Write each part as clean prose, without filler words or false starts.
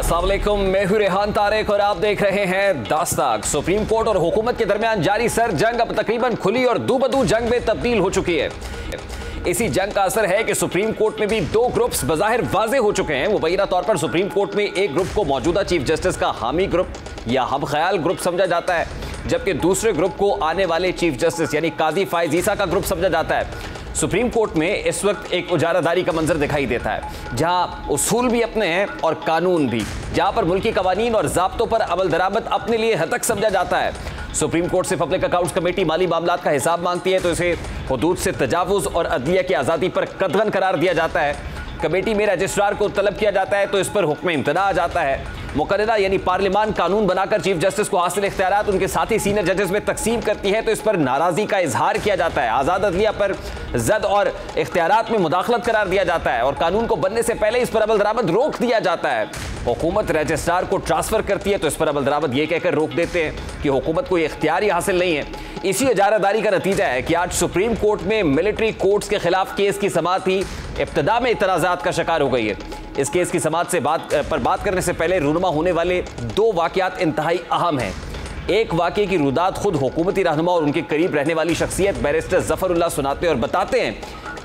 अस्सलाम वालेकुम, मैं हूं रेहान तारिक और आप देख रहे हैं दास्ताक। सुप्रीम कोर्ट और हुकूमत के दरमियान जारी सर जंग अब तकरीबन खुली और दूबदू जंग में तब्दील हो चुकी है। इसी जंग का असर है कि सुप्रीम कोर्ट में भी दो ग्रुप्स बज़ाहिर वाज़े हो चुके हैं। मुबैना तौर पर सुप्रीम कोर्ट में एक ग्रुप को मौजूदा चीफ जस्टिस का हामी ग्रुप या हम ख्याल ग्रुप समझा जाता है, जबकि दूसरे ग्रुप को आने वाले चीफ जस्टिस यानी काजी फायज ईसा का ग्रुप समझा जाता है। सुप्रीम कोर्ट में इस वक्त एक उजारादारी का मंजर दिखाई देता है, जहां उसूल भी अपने हैं और कानून भी, जहां पर मुल्की कवानीन और ज़ाब्तों पर अमल दरामद अपने लिए हतक समझा जाता है। सुप्रीम कोर्ट से पब्लिक अकाउंट्स कमेटी माली मामलात का हिसाब मांगती है तो इसे हुदूद से तजावुज़ और अदलिया की आज़ादी पर कदगन करार दिया जाता है। कमेटी में रजिस्ट्रार को तलब किया जाता है तो इस पर हुक्म इम्तना आ जाता है। मुकर्ररा यानी पार्लियामान कानून बनाकर चीफ जस्टिस को हासिल इख्तियारात उनके साथी सीनियर जजेस में तकसीम करती है तो इस पर नाराज़गी का इजहार किया जाता है। आज़ाद अदलिया पर जद और इख्तियारात में मुदाखलत करार दिया जाता है और कानून को बनने से पहले इस पर अमल दरामद रोक दिया जाता है। हुकूमत रजिस्ट्रार को ट्रांसफर करती है तो इस पर अमल दरामद ये कहकर रोक देते हैं कि हुकूमत को इख्तियार ही हासिल नहीं है। इसी इजारादारी का नतीजा है कि आज सुप्रीम कोर्ट में मिलिट्री कोर्ट्स के खिलाफ केस की समाअत ही इब्तिदा में इतराज़ात का शिकार हो गई है। इस केस की समाअत से बात करने से पहले रूनुमा होने वाले दो वाक़यात इंतहाई अहम हैं। एक वाक़े की रुदात खुद हुकूमती रहनुमा और उनके करीब रहने वाली शख्सियत बैरिस्टर ज़फ़रुल्लाह सुनाते और बताते हैं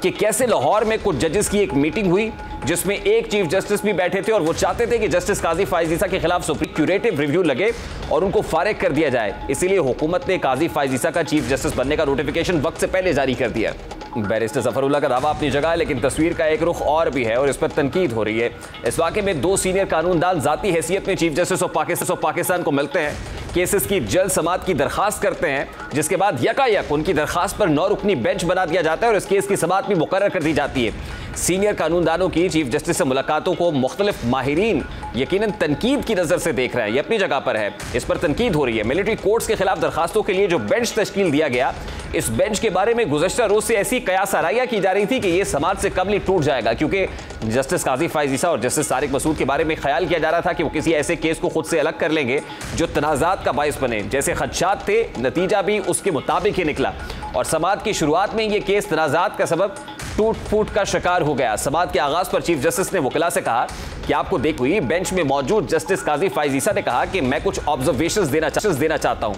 कि कैसे लाहौर में कुछ जजेस की एक मीटिंग हुई जिसमें एक चीफ जस्टिस भी बैठे थे और वो चाहते थे कि जस्टिस काजी फायज ईसा के खिलाफ सुप्रीम क्यूरेटिव रिव्यू लगे और उनको फारिग कर दिया जाए। इसीलिए हुकूमत ने काजी फायज ईसा का चीफ जस्टिस बनने का नोटिफिकेशन वक्त से पहले जारी कर दिया। बैरिस्टर ज़फ़रुल्लाह का दावा अपनी जगह है, लेकिन तस्वीर का एक रुख और भी है और इस पर तनकीद हो रही है। इस वाक़े में दो सीनियर कानूनदान ज़ाती हैसियत में चीफ जस्टिस ऑफ पाकिस्तान को मिलते हैं, केसेस की जल्द समाअत की दरखास्त करते हैं, जिसके बाद यकायक उनकी दरखास्त पर 9 रुकनी बेंच बना दिया जाता है और इस केस की समाअत भी मुकर्रर कर दी जाती है। सीनियर कानूनदानों की चीफ जस्टिस से मुलाकातों को मुख्तलिफ माहिरीन यकीनन तनकीद की नज़र से देख रहे हैं। ये अपनी जगह पर है, इस पर तनकीद हो रही है। मिलिट्री कोर्ट्स के खिलाफ दरखास्तों के लिए जो बेंच तश्कील दिया गया, इस बेंच के बारे में गुज़श्ता रोज़ से ऐसी कयास आराइयाँ की जा रही थी कि ये समाअत से कबल ही टूट जाएगा, क्योंकि जस्टिस काजी फायज ईसा और जस्टिस तारिक मसूद के बारे में ख्याल किया जा रहा था कि वो किसी ऐसे केस को खुद से अलग कर लेंगे जो तनाज़ात का बायस बने। जैसे खदशात थे, नतीजा भी उसके मुताबिक ही निकला और समाअत की शुरुआत में ये केस तनाज़ात का सबब टूट फूट का शिकार हो गया। समाअत के आगाज़ पर चीफ जस्टिस ने वकीला से कहा कि आपको देख हुई बेंच में मौजूद जस्टिस काजी फायज ईसा ने कहा कि मैं कुछ ऑब्जर्वेशंस देना चाहता हूँ।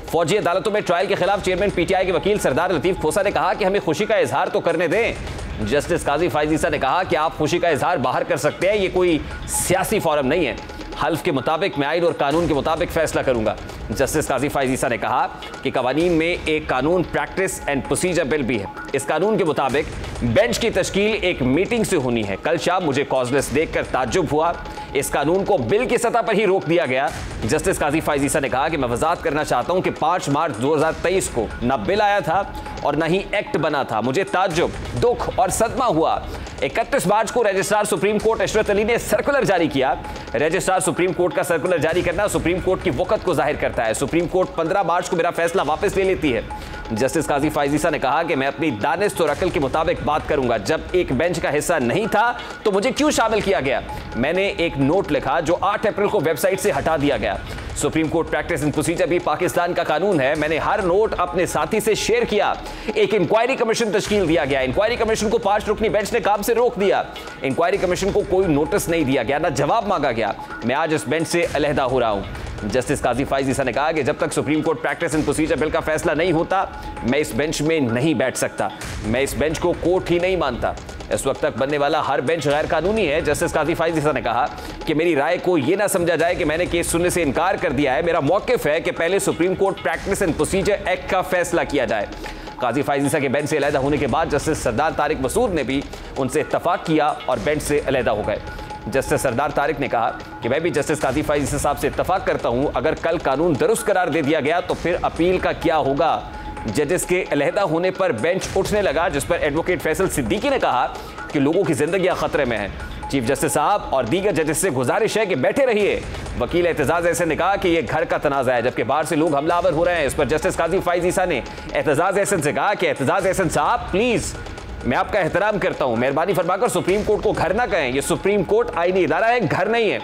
फौजी अदालतों में ट्रायल के खिलाफ चेयरमैन पीटीआई के वकील सरदार लतीफ़ खोसा ने कहा कि हमें खुशी का इजहार तो करने दें। जस्टिस काजी फायज ईसा ने कहा कि आप खुशी का इजहार बाहर कर सकते हैं, ये कोई सियासी फोरम नहीं है। हल्फ के मुताबिक मैं आइन और कानून के मुताबिक फैसला करूंगा। जस्टिस काजी फायज ईसा ने कहा कि कवानीन में एक कानून प्रैक्टिस एंड प्रोसीजर बिल भी है। इस कानून के मुताबिक बेंच की तश्कील एक मीटिंग से होनी है। कल शाम मुझे कॉजलेस देखकर ताज्जुब हुआ, इस कानून को बिल की सतह पर ही रोक दिया गया। जस्टिस काजी फायज ईसा ने कहा कि मैं वजाहत करना चाहता हूं कि 5 मार्च 2023 को न बिल आया था और न ही एक्ट बना था। मुझे ताज्जुब, दुख और सदमा हुआ। 31 मार्च को registrar supreme court Ishrat Ali ने सर्कुलर जारी किया। रजिस्ट्रार सुप्रीम कोर्ट का सर्कुलर जारी करना सुप्रीम कोर्ट की वक़्त को जाहिर करता है। सुप्रीम कोर्ट 15 मार्च को मेरा फैसला वापस ले लेती है। जस्टिस काजी फायज ईसा ने कहा कि मैं अपनी दानिश और अकल के मुताबिक बात करूंगा। जब एक बेंच का हिस्सा नहीं था तो मुझे क्यों शामिल किया गया? मैंने एक नोट लिखा जो 8 अप्रैल को वेबसाइट से हटा दिया गया। Supreme court practice and procedure भी पाकिस्तान का कानून है। मैंने हर नोट अपने साथी से शेयर किया। एक इंक्वायरी कमीशन तश्कील दिया गया। इंक्वायरी कमीशन को 5 रुकनी बेंच ने काम से रोक दिया। इंक्वायरी कमीशन को कोई नोटिस नहीं दिया गया, न जवाब मांगा गया। मैं आज इस बेंच से अलहदा हो रहा हूं। जस्टिस काजी फायज ईसा ने कहा कि जब तक supreme court practice and procedure bill का फैसला नहीं होता, मैं इस बेंच में नहीं बैठ सकता। मैं इस बेंच को कोर्ट ही नहीं मानता। इस वक्त तक बनने वाला हर बेंच गैर कानूनी है। जस्टिस काजी फायज ईसा ने कहा कि मेरी राय को यह ना समझा जाए कि मैंने केस सुनने से इनकार कर दिया है। मेरा मौक़िफ़ है कि पहले supreme court practice and procedure act का फैसला किया जाए। काजी फायज ईसा के बेंच से अलहदा होने के बाद जस्टिस सरदार तारिक मसूद ने भी उनसे इत्तफाक किया और बेंच से अलहदा हो गए। जस्टिस सरदार तारिक ने कहा कि मैं भी जस्टिस काजी फायज ईसा साहब से इत्तफाक करता हूं, अगर कल कानून दुरुस्त करार दे दिया गया तो फिर अपील का क्या होगा? जजेस के अलहदा होने पर बेंच उठने लगा, जिस पर एडवोकेट फैसल सिद्दीकी ने कहा कि लोगों की जिंदगियां खतरे में हैं। चीफ जस्टिस साहब और दीगर जजेस से गुजारिश है कि बैठे रहिए। वकील एतजाज एहसन ने कहा कि यह घर का तनाज़ा है, जबकि बाहर से लोग हमलावर हो रहे हैं। इस पर जस्टिस काजी फायज ईसा ने एतजाज एहसन से कहा कि एतजाज एहसन साहब प्लीज़, मैं आपका एहतराम करता हूं, मेहरबानी फरमाकर सुप्रीम कोर्ट को घर ना कहें। यह सुप्रीम कोर्ट आईनी इदारा है, घर नहीं है।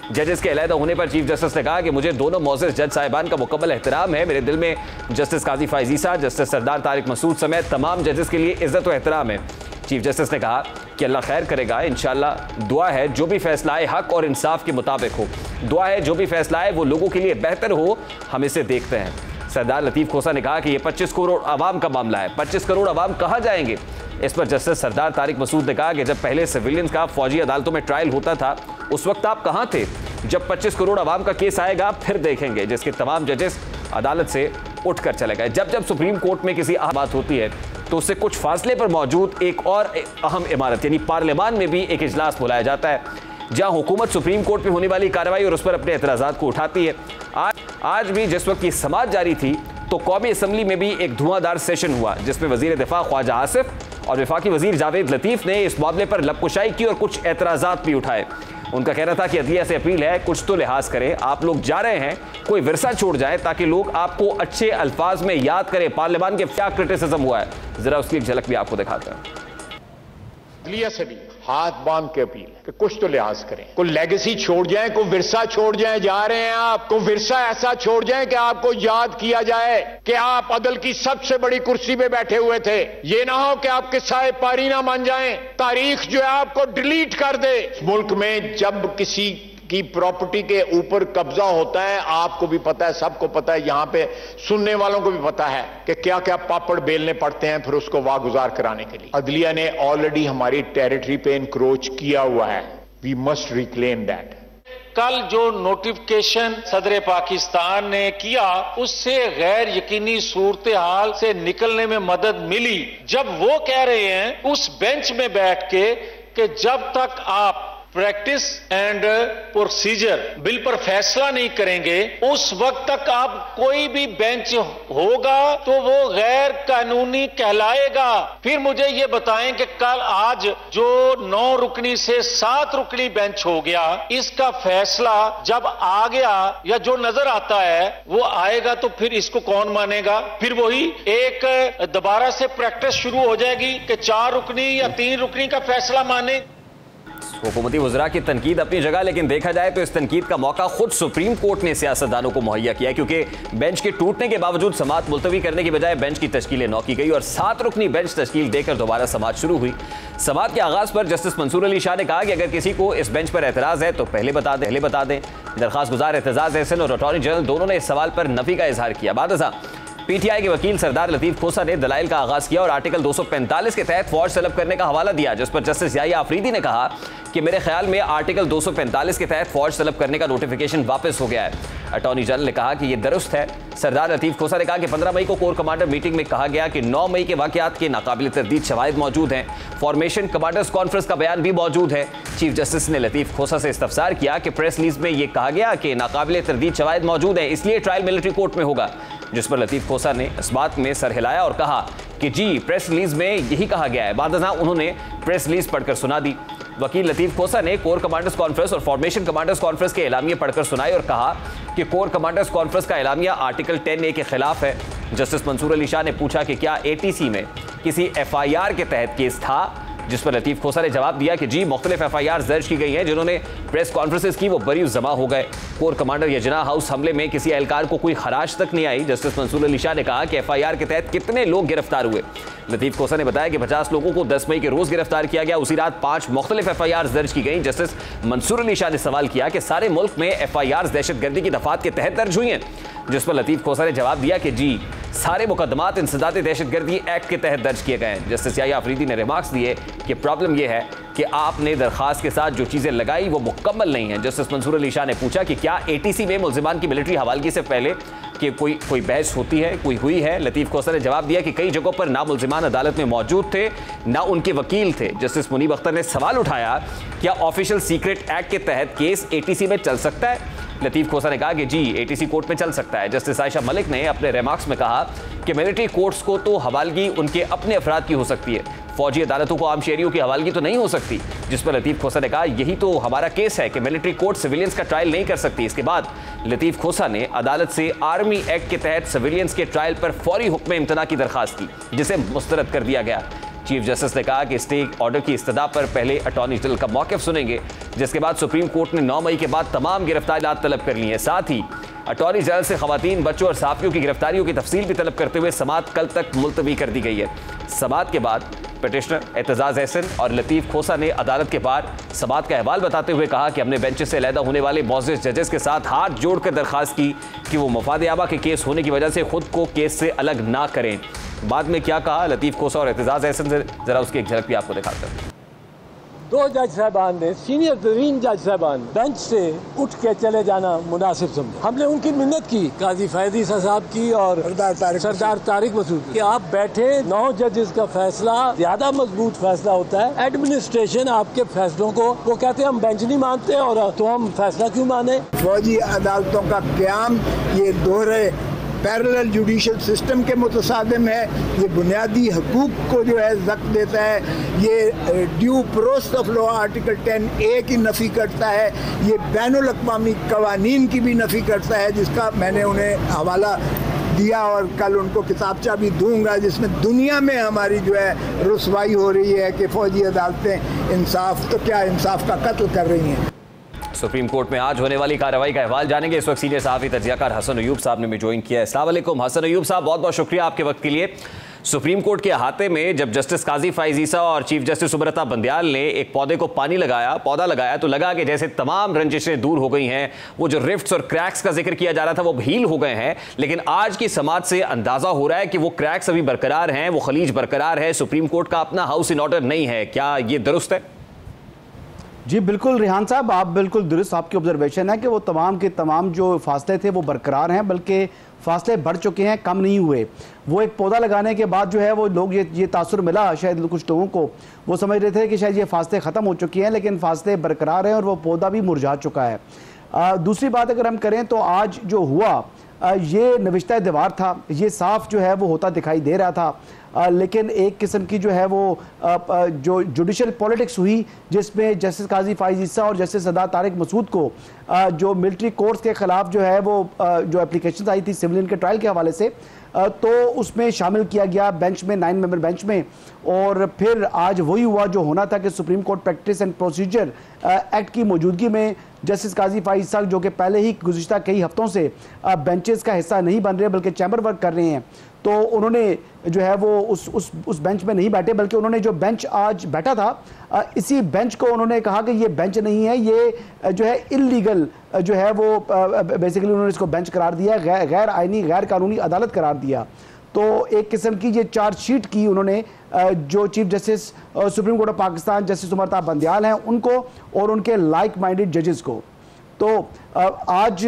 जजेस के अलहदा होने पर चीफ जस्टिस ने कहा कि मुझे दोनों मौजूद जज साहिबान का मुकम्मल एहतराम है। मेरे दिल में जस्टिस काजी फायज ईसा, जस्टिस सरदार तारिक मसूद समेत तमाम जजेस के लिए इज्जत और एहतराम है। चीफ जस्टिस ने कहा कि अल्लाह खैर करेगा। इंशाअल्लाह दुआ है जो भी फैसला आए हक और इंसाफ के मुताबिक हो। दुआ है जो भी फैसला आए वो लोगों के लिए बेहतर हो। हम इसे देखते हैं। सरदार लतीफ़ खोसा ने कहा कि ये 25 करोड़ आवाम का मामला है। 25 करोड़ आवाम कहाँ जाएंगे? इस पर जस्टिस सरदार तारिक मसूद ने कहा कि जब पहले सिविलियंस का फौजी अदालतों में ट्रायल होता था उस वक्त आप कहाँ थे? जब 25 करोड़ आवाम का केस आएगा फिर देखेंगे, जिसके तमाम जजेस अदालत से उठकर चले गए। जब जब सुप्रीम कोर्ट में किसी अहम बात होती है तो उससे कुछ फासले पर मौजूद एक और अहम इमारत यानी पार्लियामान में भी एक इजलास बुलाया जाता है, जहां हुकूमत सुप्रीम कोर्ट में होने वाली कार्रवाई और उस पर अपने एतराज़ात को उठाती है। आज भी जिस वक्त की समाअत जारी थी तो कौमी असम्बली में भी एक धुआंधार सेशन हुआ, जिसमें वजीर दिफा ख्वाजा आसिफ और वफाकी वजीर जावेद लतीफ़ ने इस मामले पर लबकुशाई की और कुछ एतराज़ात भी उठाए। उनका कहना था कि अदलिया से अपील है कुछ तो लिहाज करें, आप लोग जा रहे हैं कोई विरसा छोड़ जाए ताकि लोग आपको अच्छे अल्फाज में याद करें। पार्लियामान के क्या क्रिटिसिज्म हुआ है, जरा उसकी एक झलक भी आपको दिखाते हैं। अदलिया से भी हाथ बांध के अपील है कि कुछ तो लिहाज करें, कोई लेगेसी छोड़ जाए, कोई विरसा छोड़ जाए। जा रहे हैं आप, कोई विरसा ऐसा छोड़ जाए कि आपको याद किया जाए कि आप अदल की सबसे बड़ी कुर्सी पे बैठे हुए थे। ये ना हो कि आप किस्सा पारी ना मान जाएं, तारीख जो है आपको डिलीट कर दे। मुल्क में जब किसी की प्रॉपर्टी के ऊपर कब्जा होता है, आपको भी पता है, सबको पता है, यहां पे सुनने वालों को भी पता है कि क्या क्या पापड़ बेलने पड़ते हैं फिर उसको वागुजार कराने के लिए। अदलिया ने ऑलरेडी हमारी टेरिटरी पे इंक्रोच किया हुआ है। We must reclaim that. कल जो नोटिफिकेशन सदर पाकिस्तान ने किया उससे गैर यकीनी सूरत हाल से निकलने में मदद मिली, जब वो कह रहे हैं उस बेंच में बैठ के कि जब तक आप प्रैक्टिस एंड प्रोसीजर बिल पर फैसला नहीं करेंगे उस वक्त तक आप कोई भी बेंच होगा तो वो गैर कानूनी कहलाएगा। फिर मुझे ये बताएं कि कल आज जो 9 रुकनी से 7 रुकनी बेंच हो गया, इसका फैसला जब आ गया या जो नजर आता है वो आएगा तो फिर इसको कौन मानेगा? फिर वही एक दोबारा से प्रैक्टिस शुरू हो जाएगी कि 4 रुकनी या 3 रुकनी का फैसला माने। हुकूमती वज़रा की तनकीद अपनी जगह, लेकिन देखा जाए तो इस तनकीद का मौका खुद सुप्रीम कोर्ट ने सियासतदानों को मुहैया किया, क्योंकि बेंच के टूटने के बावजूद समाअत मुलतवी करने की बजाय बेंच की तश्कील नौ की गई और 7 रुकनी बेंच तश्कील देकर दोबारा समाअत शुरू हुई। समाअत के आगाज़ पर जस्टिस मंसूर अली शाह ने कहा कि अगर किसी को इस बेंच पर एतराज़ है तो पहले बता दें। दरख्वास्त गुजार एतजाज़ एहसन और अटॉर्नी जनरल दोनों ने इस सवाल पर नफी का इजहार किया। बादशाह पीटीआई के वकील सरदार लतीफ़ खोसा ने दलाइल का आगाज किया और आर्टिकल 245 के तहत फौज तलब करने का हवाला दिया, जिस पर जस्टिस याहिया अफरीदी ने कहा कि मेरे ख्याल में आर्टिकल 245 के तहत फौज तलब करने का नोटिफिकेशन वापस हो गया है। अटॉर्नी जनरल ने कहा कि यह दुरुस्त है। सरदार लतीफ़ खोसा ने कहा कि 15 मई को कोर कमांडर मीटिंग में कहा गया कि 9 मई के वाक़यात के नाकाबिल तरदीद शवाहिद मौजूद हैं। फॉर्मेशन कमांडर्स कॉन्फ्रेंस का बयान भी मौजूद है। चीफ जस्टिस ने लतीफ़ खोसा से इस्तफसार किया कि प्रेस रिलीज में यह कहा गया कि नाकाबिल तरदीद शवाहिद मौजूद है, इसलिए ट्रायल मिलिट्री कोर्ट में होगा, जिस पर लतीफ़ खोसा ने इस बात में सर हिलाया और कहा कि जी प्रेस रिलीज में यही कहा गया है। बाद उन्होंने प्रेस रिलीज पढ़कर सुना दी। वकील लतीफ़ खोसा ने कोर कमांडर्स कॉन्फ्रेंस और फॉर्मेशन कमांडर्स कॉन्फ्रेंस के एलामिये पढ़कर सुनाए और कहा कि कोर कमांडर्स कॉन्फ्रेंस का एलामिया आर्टिकल 10A के खिलाफ है। जस्टिस मंसूर अली शाह ने पूछा कि क्या ATC में किसी FIR के तहत केस था, जिस पर लतीफ़ खोसा ने जवाब दिया कि जी मुख्तलिफ FIR दर्ज की गई हैं, जिन्होंने प्रेस कॉन्फ्रेंसेस की वो बरी जमा हो गए। कोर कमांडर यजना हाउस हमले में किसी एहलकार को कोई खराज तक नहीं आई। जस्टिस मंसूर अली शाह ने कहा कि FIR के तहत कितने लोग गिरफ्तार हुए। लतीफ़ खोसा ने बताया कि 50 लोगों को 10 मई के रोज गिरफ्तार किया गया। उसी रात 5 मुख्तलिफ FIR दर्ज की गई। जस्टिस मंसूर अली शाह ने सवाल किया कि सारे मुल्क में FIR दहशतगर्दी की दफात के तहत दर्ज हुई हैं, जिस पर लतीफ़ खोसा ने जवाब दिया कि जी सारे मुकदमात इंसदाद दहशतगर्दी एक्ट के तहत दर्ज किए गए हैं। जस्टिस याहिया अफरीदी ने रिमार्क्स दिए कि प्रॉब्लम यह है कि आपने दरखास्त के साथ जो चीज़ें लगाई वो मुकम्मल नहीं है। जस्टिस मंसूर अली शाह ने पूछा कि क्या ATC में मुल्जिमान की मिलिट्री हवालगी से पहले कि कोई बहस होती है, कोई हुई है? लतीफ़ खोसा ने जवाब दिया कि कई जगहों पर ना मुल्जिमान अदालत में मौजूद थे ना उनके वकील थे। जस्टिस मुनीब अख्तर ने सवाल उठाया क्या ऑफिशियल सीक्रेट एक्ट के तहत केस ATC में चल सकता है? लतीफ़ खोसा ने कहा कि जी ATC कोर्ट में चल सकता है। जस्टिस आयशा मलिक ने अपने रिमार्क्स में कहा कि मिलिट्री कोर्ट्स को तो हवालगी उनके अपने अफराद की हो सकती है, फौजी अदालतों को आम शहरियों की हवालगी तो नहीं हो सकती, जिस पर लतीफ़ खोसा ने कहा यही तो हमारा केस है कि मिलिट्री कोर्ट सिविलियंस का ट्रायल नहीं कर सकती। इसके बाद लतीफ़ खोसा ने अदालत से आर्मी एक्ट के तहत सिविलियंस के ट्रायल पर फौरी हुक्म इम्तना की दरखास्त की, जिसे मुस्तरद कर दिया गया। चीफ जस्टिस ने कहा कि स्टे ऑर्डर की इस्तदा पर पहले अटॉर्नी जनरल का मौक़िफ़ सुनेंगे, जिसके बाद सुप्रीम कोर्ट ने 9 मई के बाद तमाम गिरफ्तारियात तलब कर ली हैं। साथ ही अटॉर्नी जनरल से खवातीन, बच्चों और साफियों की गिरफ्तारियों की तफसील भी तलब करते हुए समाअत कल तक मुलतवी कर दी गई है। समाअत के बाद पिटिशनर एतजाज एहसन और लतीफ खोसा ने अदालत के बाहर समाअत का अहवाल बताते हुए कहा कि हमने बेंच से अलहदा होने वाले मौजूद जजेस के साथ हाथ जोड़कर दरखास्त की कि वो मफाद-ए-आमा के केस होने की वजह से खुद को केस से अलग ना करें। बाद में क्या कहा लतीफ खोसा और एतजाज एहसन से, जरा उसकी एक झलक भी आपको दिखाते हैं। दो जज साहबान ने, सीनियर तरीन जज साहबान, बेंच से उठ के चले जाना मुनासिब समझा। हमने उनकी मिन्नत की, काजी फैज ईसा साहब की और सरदार तारिक मसूद की, आप बैठे, 9 जजेस का फैसला ज्यादा मजबूत फैसला होता है। एडमिनिस्ट्रेशन आपके फैसलों को, वो कहते हैं हम बेंच नहीं मानते और तो हम फैसला क्यों माने। फौजी अदालतों का क्याम ये दोहरे पैरेलल जुडिशल सिस्टम के मुतसादिम है, ये बुनियादी हकूक को जो है जब्त देता है, ये due process of law article 10A की नफ़ी करता है, ये बैनुल अक़वामी कवानीन की भी नफ़ी करता है, जिसका मैंने उन्हें हवाला दिया और कल उनको किताबचा भी दूंगा, जिसमें दुनिया में हमारी जो है रुसवाई हो रही है कि फ़ौजी अदालतें इंसाफ तो क्या इंसाफ का कत्ल कर रही हैं। सुप्रीम कोर्ट में आज होने वाली कार्रवाई का अहवाल जानेंगे। इस वक्त सीनियर सहाफ़ी तज्ज़ियाकार हसन अयूब साहब ने भी ज्वाइन किया है। अस्सलाम वालेकुम हसन अयूब साहब, बहुत बहुत शुक्रिया आपके वक्त के लिए। सुप्रीम कोर्ट के अहाते में जब जस्टिस काजी फैज़ ईसा और चीफ जस्टिस सुब्रता बंदयाल ने एक पौधे को पानी लगाया, पौधा लगाया, तो लगा कि जैसे तमाम रंजिशें दूर हो गई हैं, वो जो रिफ्ट्स और क्रैक्स का जिक्र किया जा रहा था वो हील हो गए हैं। लेकिन आज की समाअत से अंदाजा हो रहा है कि वो क्रैक्स अभी बरकरार हैं, वो खलीज बरकरार है, सुप्रीम कोर्ट का अपना हाउस इन ऑर्डर नहीं है। क्या ये दुरुस्त है? जी बिल्कुल रिहान साहब, आप बिल्कुल दुरुस्त, आपकी ऑब्जर्वेशन है कि वो तमाम के तमाम जो फासले थे वो बरकरार हैं, बल्कि फासले बढ़ चुके हैं, कम नहीं हुए। वो एक पौधा लगाने के बाद जो है वो लोग ये तासुर मिला शायद कुछ लोगों को, वो समझ रहे थे कि शायद ये फासले ख़त्म हो चुके हैं, लेकिन फासले बरकरार हैं और वो पौधा भी मुरझा चुका है। दूसरी बात अगर हम करें तो आज जो हुआ ये नविश्ता दीवार था, ये साफ जो है वो होता दिखाई दे रहा था, लेकिन एक किस्म की जो है वो जो जुडिशल पॉलिटिक्स हुई, जिसमें जस्टिस काजी फैज़ ईसा और जस्टिस सरदार तारिक मसूद को जो मिलिट्री कोर्ट्स के ख़िलाफ़ जो है वो जो एप्लीकेशन आई थी सिविलियन के ट्रायल के हवाले से, तो उसमें शामिल किया गया बेंच में, 9 मेंबर बेंच में। और फिर आज वही हुआ जो होना था कि supreme court practice and procedure act की मौजूदगी में जस्टिस काजी फैज़ ईसा जो कि पहले ही गुज़िश्ता कई हफ्तों से बेंचेस का हिस्सा नहीं बन रहे बल्कि चैम्बर वर्क कर रहे हैं, तो उन्होंने जो है वो उस बेंच में नहीं बैठे, बल्कि उन्होंने जो बेंच आज बैठा था इसी बेंच को उन्होंने कहा कि ये बेंच नहीं है, ये जो है इल्लीगल जो है वो बेसिकली उन्होंने इसको बेंच करार दिया, गैर आइनी गैर कानूनी अदालत करार दिया। तो एक किस्म की ये चार्जशीट की उन्होंने जो chief justice supreme court of Pakistan justice Subrata Bandial हैं उनको और उनके लाइक माइंडेड जजेस को। तो आज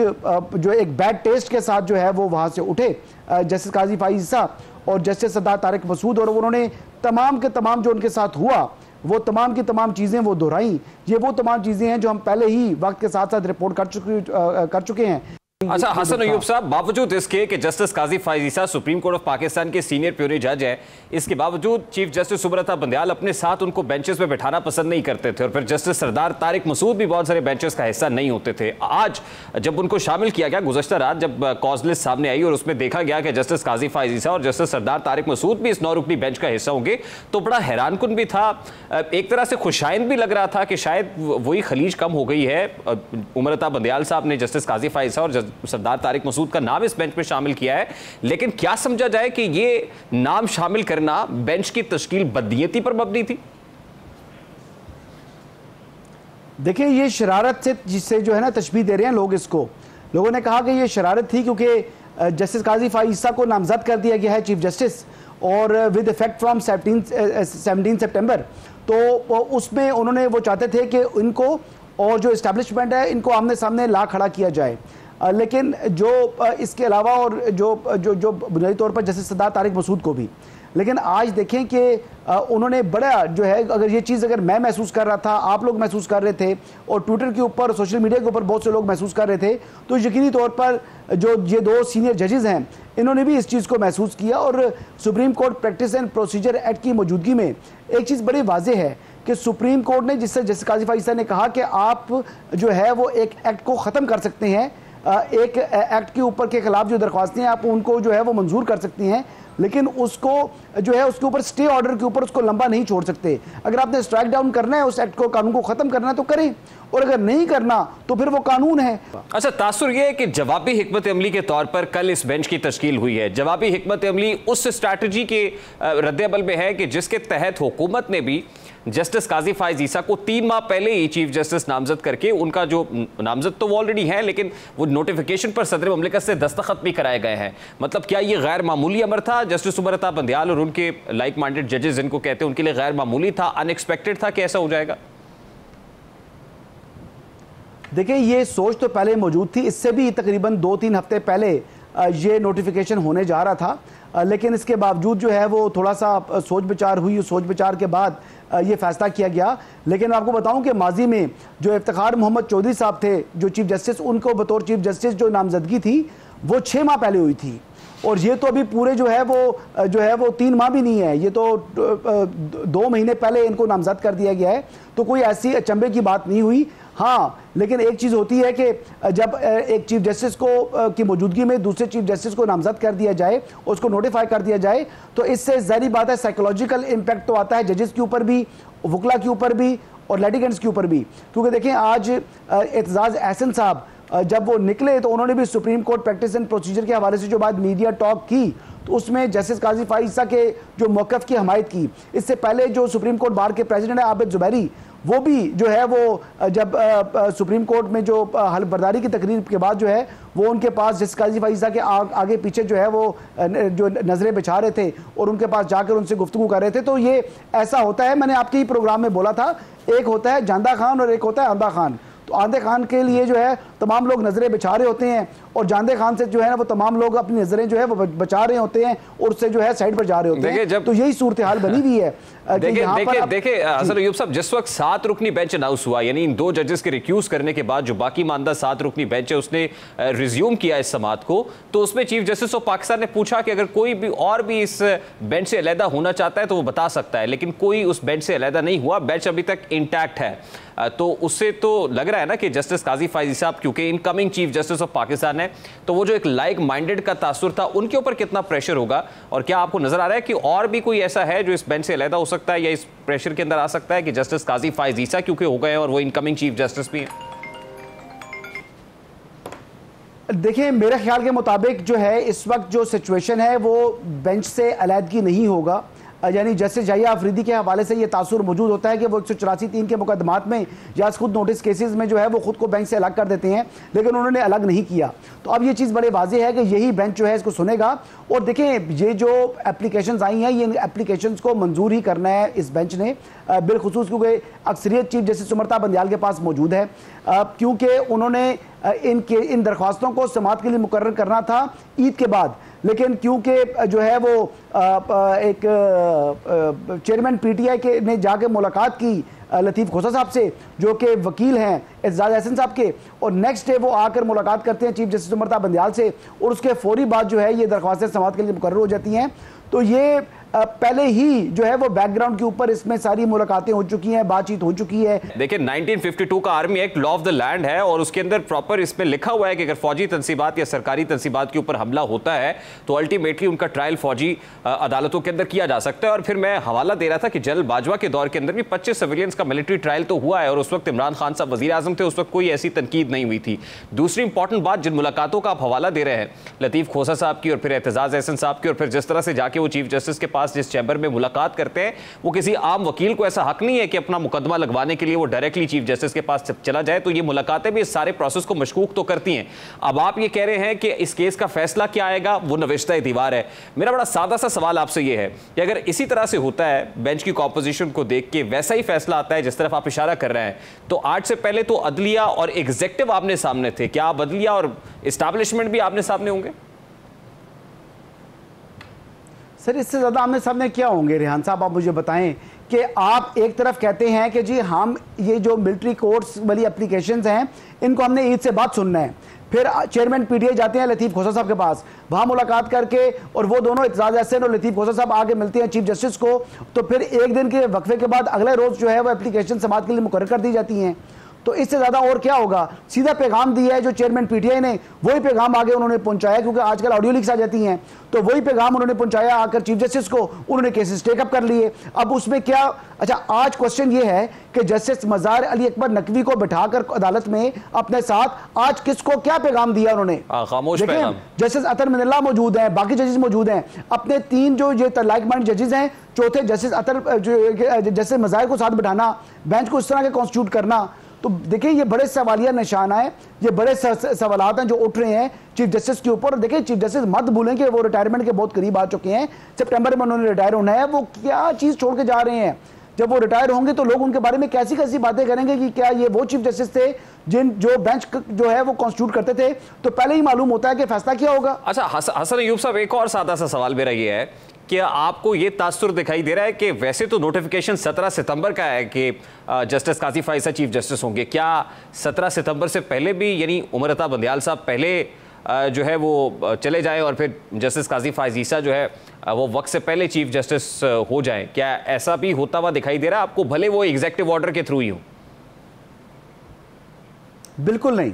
जो एक बैड टेस्ट के साथ जो है वो वहाँ से उठे जस्टिस काजी फैज़ ईसा और जस्टिस सरदार तारिक मसूद, और उन्होंने तमाम के तमाम जो उनके साथ हुआ वो तमाम की तमाम चीज़ें वो दोहराई। ये वो तमाम चीज़ें हैं जो हम पहले ही वक्त के साथ साथ रिपोर्ट कर चुके हैं। अच्छा हसन अयूब साहब, बावजूद इसके कि justice Qazi Faez Isa supreme court of Pakistan के सीनियर प्यूरी जज हैं, इसके बावजूद चीफ जस्टिस सुब्रता बंदयाल अपने साथ उनको बेंचेस पे बैठाना पसंद नहीं करते थे, और फिर जस्टिस सरदार तारिक मसूद भी बहुत सारे बेंचेस का हिस्सा नहीं होते थे। आज जब उनको शामिल किया गया, गुज़श्ता रात जब कॉज लिस्ट सामने आई और उसमें देखा गया कि जस्टिस काजी फैज़ ईसा और जस्टिस सरदार तारिक मसूद भी इस 9 रुकनी बेंच का हिस्सा होंगे, तो बड़ा हैरानकुन भी था, एक तरह से खुशाइंद भी लग रहा था कि शायद वही खलीज कम हो गई है। उमरता बंदयाल साहब ने जस्टिस काजी फैज़ ईसा और सरदार तारिक मसूद का नाम इस बेंच में शामिल किया है, लेकिन क्या समझा जाए कि ये नाम शामिल करना बेंच की तश्कील बदनीयती पर मबनी थी? देखिए ये शरारत से जिससे जो है ना तशबीह दे रहे हैं लोग, इसको लोगों ने कहा कि ये शरारत थी क्योंकि जस्टिस काजी फैज़ ईसा को नामजद कर दिया गया है चीफ जस्टिस और विद इफेक्ट फ्रॉम 17 सितंबर। तो उसमें उन्होंने वो चाहते थे कि इनको और जो इस्टेब्लिशमेंट है इनको आमने सामने ला खड़ा किया जाए, लेकिन जो इसके अलावा और जो बुनियादी तौर पर जस्टिस सरदार तारिक मसूद को भी। लेकिन आज देखें कि उन्होंने बड़ा जो है, अगर ये चीज़ अगर मैं महसूस कर रहा था, आप लोग महसूस कर रहे थे और ट्विटर के ऊपर सोशल मीडिया के ऊपर बहुत से लोग महसूस कर रहे थे, तो यकीनी तौर पर जो ये 2 सीनियर जजेस हैं इन्होंने भी इस चीज़ को महसूस किया। और supreme court practice and procedure act की मौजूदगी में एक चीज़ बड़ी वाज़ेह है कि सुप्रीम कोर्ट ने जिससे जस्टिस काजी फैज़ ईसा ने कहा कि आप जो है वो एक एक्ट को ख़त्म कर सकते हैं, एक एक्ट के ऊपर के खिलाफ जो दरख्वास्तें हैं आप उनको जो है वो मंजूर कर सकती हैं, लेकिन उसको जो है उसके ऊपर स्टे ऑर्डर के ऊपर उसको लंबा नहीं छोड़ सकते। अगर आपने स्ट्राइक डाउन करना है उस एक्ट को, कानून को खत्म करना है तो करें, और अगर नहीं करना तो फिर वो कानून है। अच्छा, तासुर ये है कि जवाबी हिकमत अमली के तौर पर कल इस बेंच की तश्कील हुई है। जवाबी हिकमत अमली उस स्ट्रैटेजी के रद्द-ए-अमल में है कि जिसके तहत हुकूमत ने भी जस्टिस काजी फाइज ईसा को 3 माह पहले ही चीफ जस्टिस नामजद करके, उनका जो नामजद तो ऑलरेडी है लेकिन वो नोटिफिकेशन पर सदर मुमलिकत से दस्तखत भी कराए गए हैं। मतलब क्या ये गैर मामूली अमर था? जस्टिस उमर अता बंदियाल और उनके लाइक माइंडेड जजेस जिनको कहते हैं उनके लिए गैर मामूली था, अनएक्सपेक्टेड था कि ऐसा हो जाएगा? देखिए, ये सोच तो पहले मौजूद थी, इससे भी तकरीबन 2-3 हफ्ते पहले ये नोटिफिकेशन होने जा रहा था, लेकिन इसके बावजूद जो है वो थोड़ा सा सोच विचार हुई, सोच विचार के बाद ये फैसला किया गया। लेकिन आपको बताऊं कि माजी में जो इफ्तिखार मोहम्मद चौधरी साहब थे जो चीफ जस्टिस, उनको बतौर चीफ जस्टिस जो नामजदगी थी वो 6 माह पहले हुई थी, और ये तो अभी पूरे जो है वो 3 माह भी नहीं है, ये तो 2 महीने पहले इनको नामजद कर दिया गया है। तो कोई ऐसी अचंभे की बात नहीं हुई। हाँ, लेकिन एक चीज़ होती है कि जब एक चीफ जस्टिस को की मौजूदगी में दूसरे चीफ जस्टिस को नामजद कर दिया जाए, उसको नोटिफाई कर दिया जाए, तो इससे ज़ाहिर बात है साइकोलॉजिकल इम्पैक्ट तो आता है जजेस के ऊपर भी, वकला के ऊपर भी और लिटिगेंट्स के ऊपर भी। क्योंकि देखें, आज एतजाज़ एहसन साहब जब वो निकले तो उन्होंने भी supreme court practice and procedure के हवाले से जो बात मीडिया टॉक की, तो उसमें जस्टिस काजी फाइज ईसा के जो मौक़िफ़ की हमायत की। इससे पहले जो सुप्रीम कोर्ट बार के प्रेसिडेंट है आबिद जुबैरी, वो भी जो है वो जब सुप्रीम कोर्ट में जो हलफबर्दारी की तकरीर के बाद जो है वो उनके पास जस्टिस काजी फाइज ईसा के आगे पीछे जो है वो जो नज़रें बिछा रहे थे और उनके पास जाकर उनसे गुफ्तगू कर रहे थे। तो ये ऐसा होता है, मैंने आपके ही प्रोग्राम में बोला था, एक होता है जांदा खान और एक होता है आंदा खान। तो आंदे खान के लिए जो है तमाम लोग नज़रें बिछा रहे होते हैं और जांदे खान से जो है ना वो तमाम लोग अपनी नज़रें जो है वो बचा रहे होते हैं और उससे जो है साइड पर जा रहे होते हैं। तो यही सूरत हाल बनी हुई है। देखिए हसन अय्यूब साहब, जिस वक्त 7 रुकनी बेंच अनाउंस हुआ, यानी इन 2 जजेस के रिक्यूज करने के बाद जो बाकी मानदा 7 रुकनी बेंच है उसने रिज्यूम किया इस समाअत को, तो उसमें चीफ जस्टिस ऑफ पाकिस्तान ने पूछा कि अगर कोई भी और भी इस बेंच से अलहदा होना चाहता है तो वो बता सकता है, लेकिन कोई उस बेंच से अलहदा नहीं हुआ, बेंच अभी तक इंटैक्ट है। तो उससे तो लग रहा है ना कि जस्टिस काजी फाइज साहब क्योंकि incoming chief justice of Pakistan है, तो वो जो एक लाइक माइंडेड का तासुर था उनके ऊपर कितना प्रेशर होगा, और क्या आपको नजर आ रहा है कि और भी कोई ऐसा है जो इस बेंच से अलहदा हो सकता है या इस प्रेशर के अंदर आ सकता है कि जस्टिस काजी फाइज ईसा क्योंकि हो गए और वो इनकमिंग चीफ जस्टिस भी हैं? देखिए, मेरे ख्याल के मुताबिक जो है इस वक्त जो सिचुएशन है वो बेंच से अलहदगी नहीं होगा, यानी जस्टिस जाहिया अफरीदी के हवाले से ये तासुर मौजूद होता है कि वो 184(3) के मुकदमात में या खुद नोटिस केसेस में जो है वो खुद को बेंच से अलग कर देते हैं, लेकिन उन्होंने अलग नहीं किया। तो अब ये चीज़ बड़े वाज़ेह है कि यही बेंच जो है इसको सुनेगा। और देखें, ये जो एप्लीकेशंस आई हैं, ये एप्लीकेशंस को मंजूर ही करना है इस बेंच ने, बिलखुसूस क्योंकि अक्सरियत चीफ जस्टिस उमर अता बंदियाल के पास मौजूद है, क्योंकि उन्होंने इन दरख्वास्तों को समाअत के लिए मुकर्रर करना था ईद के बाद, लेकिन क्योंकि जो है वो एक चेयरमैन पीटीआई के ने जाके मुलाकात की लतीफ़ खोसा साहब से जो कि वकील हैं एतजाज़ एहसन साहब के, और नेक्स्ट डे वो आकर मुलाकात करते हैं चीफ जस्टिस उमर अता बंदियाल से, और उसके फौरी बाद जो है ये दरख्वास्तें समाअत के लिए मुकर्रर हो जाती हैं। तो ये पहले ही जो है वो बैकग्राउंड के ऊपर इसमें सारी मुलाकातें हो चुकी हैं, बातचीत हो चुकी है। देखिए, 1952 का army act law of the land है और उसके अंदर प्रॉपर इसमें लिखा हुआ है कि अगर फौजी तंसीबात या सरकारी तंसीबात के ऊपर हमला होता है तो अल्टीमेटली उनका ट्रायल फौजी अदालतों के अंदर किया जा सकता है। और फिर मैं हवाला दे रहा था कि जनरल बाजवा के दौर के अंदर भी 25 सिविलियंस का मिलिट्री ट्रायल तो हुआ है और उस वक्त इमरान खान साहब वजीर आजम थे, उस वक्त कोई ऐसी तनकीद नहीं हुई थी। दूसरी इंपॉर्टेंट बात, जिन मुलाकातों का आप हवाला दे रहे हैं लतीफ़ खोसा साहब की और फिर एतजाज़ एहसन साहब की, और फिर जिस तरह से जाके वो चीफ जस्टिस के पास जिस चैम्बर में मुलाकात करते हैं, वो किसी आम वकील को ऐसा हक नहीं है कि अपना मुकदमा लगवाने के लिए वो डायरेक्टली चीफ जस्टिस के पास चला जाए। तो ये मुलाकातें भी इस सारे प्रोसेस को मशकूक तो करती हैं। अब आप ये कह रहे हैं कि इस केस का फैसला क्या आएगा वो नविश्ता दीवार है। मेरा बड़ा सादा सा सवाल आपसे ये है कि अगर इसी तरह से होता है, बेंच की कॉम्पोजिशन को देख के वैसा ही फैसला आता है जिस तरफ आप इशारा कर रहे हैं, तो आज से पहले तो अदलिया और एग्जेक्टिव आपने सामने थे, क्या अब अदलिया और एस्टैब्लिशमेंट भी आपने सामने होंगे? सर, इससे ज़्यादा आमने सामने क्या होंगे? रेहान साहब, आप मुझे बताएं कि आप एक तरफ कहते हैं कि जी हम ये जो मिलिट्री कोर्ट्स वाली एप्लीकेशंस हैं इनको हमने ईद से बाद सुनना है, फिर चेयरमैन पीटीआई जाते हैं लतीफ़ खोसा साहब के पास, वहाँ मुलाकात करके और वो दोनों एतजाज़ एहसन और लतीफ़ खोसा साहब आगे मिलते हैं चीफ जस्टिस को, तो फिर एक दिन के वक्फे के बाद अगले रोज़ जो है वो एप्लीकेशन समाअत के लिए मुकर्रर कर दी जाती हैं। तो इससे ज्यादा और क्या होगा। सीधा पैगाम दिया है जो चेयरमैन पीटीआई ने, वही पैगाम आगे उन्होंने पहुंचाया, क्योंकि आजकल ऑडियो लीक्स आ जाती हैं, तो वही पैगाम उन्होंने पहुंचाया आकर चीफ जस्टिस को, उन्होंने केसेस टेकअप कर लिए। अब उसमें क्या, अच्छा आज क्वेश्चन ये है कि जस्टिस मजार अली अकबर नकवी को बिठाकर अदालत में अपने साथ आज किसको क्या पैगाम दिया उन्होंने, खामोश पैगाम। जस्टिस अतर मिनल्ला मौजूद हैं, बाकी जजेस मौजूद हैं, अपने 3 जो ये लाइक माइंड जजेस हैं, चौथे जस्टिस जस्टिस मजार को साथ बिठाना, बेंच को इस तरह के कॉन्स्टिट्यूट करना, तो देखिए ये बड़े सवालिया निशान है, ये बड़े सवालात हैं जो उठ रहे हैं चीफ जस्टिस के ऊपर। देखिए चीफ जस्टिस मत भूलें कि वो रिटायरमेंट के बहुत करीब आ चुके हैं, सितंबर में उन्होंने रिटायर होना है। वो क्या चीज छोड़ के जा रहे हैं, जब वो रिटायर होंगे तो लोग उनके बारे में कैसी कैसी बातें करेंगे कि क्या ये वो चीफ जस्टिस थे जो बेंच जो है वो कॉन्स्टिट्यूट करते थे, तो पहले ही मालूम होता है कि फैसला क्या होगा। अच्छा हसन अय्यूब साहब, एक और सादा सा सवाल मेरा ये है कि आपको ये तासुर दिखाई दे रहा है कि वैसे तो नोटिफिकेशन 17 सितंबर का है कि जस्टिस काजी फाइज़ साहब चीफ जस्टिस होंगे, क्या 17 सितंबर से पहले भी यानी उमर अता बंदियाल साहब पहले जो है वो चले जाएं और फिर जस्टिस काजी फाइज़ ईसा जो है वो वक्त से पहले चीफ जस्टिस हो जाएं, क्या ऐसा भी होता हुआ दिखाई दे रहा है आपको, भले वो एग्जीक्यूटिव ऑर्डर के थ्रू ही हो? बिल्कुल नहीं,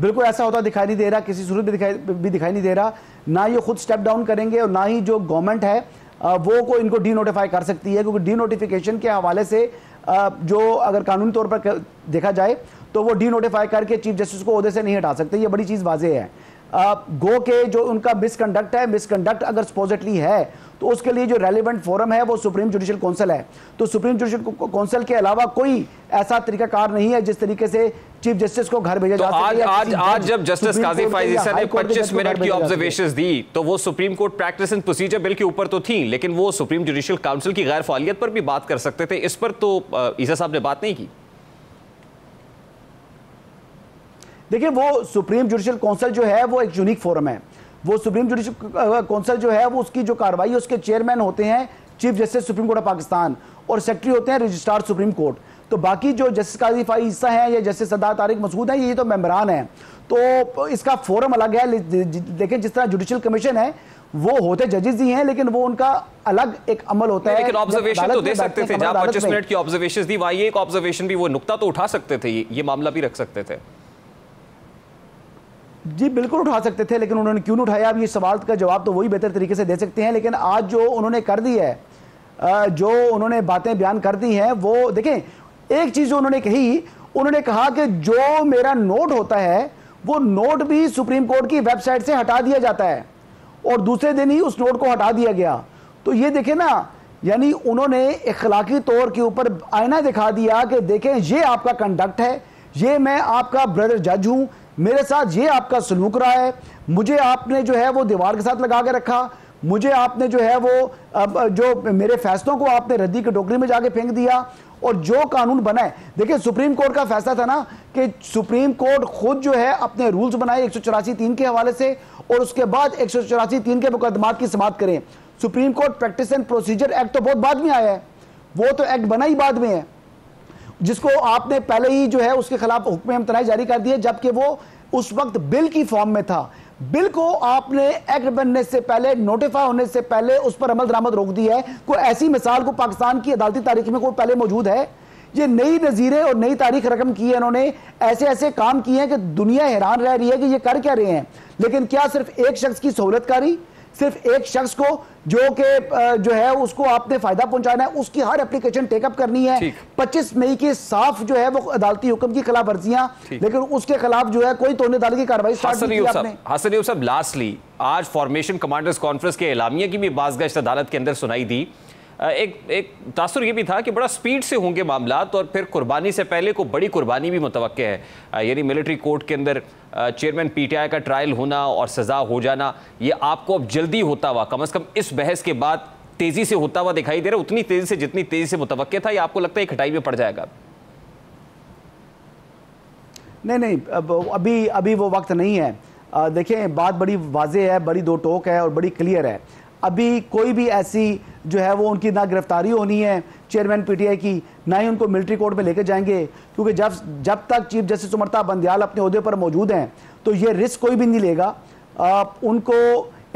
बिल्कुल ऐसा होता दिखाई नहीं दे रहा, किसी सूरत भी दिखाई नहीं दे रहा। ना ये खुद स्टेप डाउन करेंगे और ना ही जो गवर्नमेंट है वो को इनको डी नोटिफाई कर सकती है, क्योंकि डी नोटिफिकेशन के हवाले से जो अगर कानूनी तौर पर देखा जाए तो वो डी नोटिफाई करके चीफ जस्टिस को ओहदे से नहीं हटा सकते, ये बड़ी चीज़ वाज़ेह है। गो के जो उनका मिसकंडक्ट है, मिसकंडक्ट अगर सपोजिटली है तो उसके लिए जो रेलिवेंट फोरम है वो सुप्रीम जुडिशल काउंसिल है, तो सुप्रीम जुडिशल काउंसिल के अलावा कोई ऐसा तरीकाकार नहीं है जिस तरीके से चीफ जस्टिस को घर भेजा जा सके। आज जब जस्टिस काजी फाइज़ ईसा ने 25 मिनट की ऑब्जर्वेशंस दी तो वो supreme court practice and procedure bill के ऊपर तो थी, लेकिन वो सुप्रीम जुडिशल काउंसिल की गैर फालियत पर भी बात कर सकते थे, इस पर तो ईसा साहब ने बात नहीं की। देखिए वो सुप्रीम जुडिशल काउंसिल जो है वो एक यूनिक फोरम है, वो सुप्रीम जुडिशल काउंसिल जो है वो उसकी जो कार्रवाई है उसके चेयरमैन होते हैं chief justice supreme court of Pakistan और सेक्रेटरी होते हैं रजिस्ट्रार सुप्रीम कोर्ट। तो बाकी जो जस्टिस काजी फाइज़ ईसा हैं या जस्टिस सरदार तारिक मसूद हैं ये तो मेंबरान हैं, तो इसका फोरम अलग है। लेकिन जिस तरह जुडिशल कमीशन है वो होते जजेस ही हैं, लेकिन वो उनका अलग एक अमल होता है। लेकिन ऑब्जर्वेशन तो दे सकते थे, जहां 25 मिनट की ऑब्जर्वेशन दी वहां एक ऑब्जर्वेशन भी वो नुक्ता तो उठा सकते थे, ये मामला भी रख सकते थे। जी बिल्कुल उठा सकते थे, लेकिन उन्होंने क्यों नहीं उठाया, अब ये सवाल का जवाब तो वही बेहतर तरीके से दे सकते हैं। लेकिन आज जो उन्होंने कर दी है, जो उन्होंने बातें बयान कर दी हैं, वो देखें एक चीज़ जो उन्होंने कही, उन्होंने कहा कि जो मेरा नोट होता है वो नोट भी सुप्रीम कोर्ट की वेबसाइट से हटा दिया जाता है और दूसरे दिन ही उस नोट को हटा दिया गया। तो ये देखें ना, यानी उन्होंने इखलाकी तौर के ऊपर आईना दिखा दिया कि देखें ये आपका कंडक्ट है, ये मैं आपका ब्रदर जज हूं, मेरे साथ ये आपका सलूक रहा है, मुझे आपने जो है वो दीवार के साथ लगा के रखा, मुझे आपने जो है वो जो मेरे फैसलों को आपने रद्दी की टोकरी में जाके फेंक दिया और जो कानून बना है। देखिए सुप्रीम कोर्ट का फैसला था ना कि सुप्रीम कोर्ट खुद जो है अपने रूल्स बनाए 184(3) के हवाले से और उसके बाद 184(3) के मुकदमात की समाअत करें। Supreme court practice and procedure act तो बहुत बाद में आया है, वो तो एक्ट बना ही बाद में है, जिसको आपने पहले ही जो है उसके खिलाफ हुक्म इम्तनाई जारी कर दिए, जबकि वो उस वक्त बिल की फॉर्म में था। बिल को आपने एक्ट बनने से पहले, नोटिफाई होने से पहले उस पर अमल दरामद रोक दी है। कोई ऐसी मिसाल को पाकिस्तान की अदालती तारीख में कोई पहले मौजूद है? ये नई नजीरें और नई तारीख रकम की है इन्होंने, ऐसे ऐसे काम किए हैं कि दुनिया हैरान रह रही है कि ये कर क्या रहे हैं। लेकिन क्या सिर्फ एक शख्स की सहूलतकारी, सिर्फ एक शख्स को जो कि जो है उसको आपने फायदा पहुंचाना है, उसकी हर एप्लीकेशन टेकअप करनी है। 25 मई के साफ जो है वो अदालती हुक्म की खिलाफ वर्जियां, लेकिन उसके खिलाफ जो है कोई तोड़ने अदालत की कार्रवाई स्टार्ट नहीं की आपने। हसन अय्यूब साहब, लास्टली आज फॉर्मेशन कमांडर्स कॉन्फ्रेंस के एलामिया की भी बाज़गश्त अदालत के अंदर सुनाई दी। एक तासुर ये भी था कि बड़ा स्पीड से होंगे मामलात और फिर कुर्बानी से पहले को बड़ी कुर्बानी भी मुतवक्के है, यानी मिलिट्री कोर्ट के अंदर चेयरमैन पीटीआई का ट्रायल होना और सज़ा हो जाना, ये आपको अब जल्दी होता हुआ, कम से कम इस बहस के बाद तेज़ी से होता हुआ दिखाई दे रहा है, उतनी तेज़ी से जितनी तेज़ी से मुतवक्के था, या आपको लगता है खटाई में पड़ जाएगा? नहीं, अभी वो वक्त नहीं है। देखें बात बड़ी वाज़ेह है, बड़ी दो टोक है और बड़ी क्लियर है। अभी कोई भी ऐसी जो है वो उनकी ना गिरफ्तारी होनी है चेयरमैन पीटीआई की, ना ही उनको मिलिट्री कोर्ट में लेके जाएंगे, क्योंकि जब तक चीफ जस्टिस उमर अता बंदियाल अपने ओहदे पर मौजूद हैं तो ये रिस्क कोई भी नहीं लेगा। उनको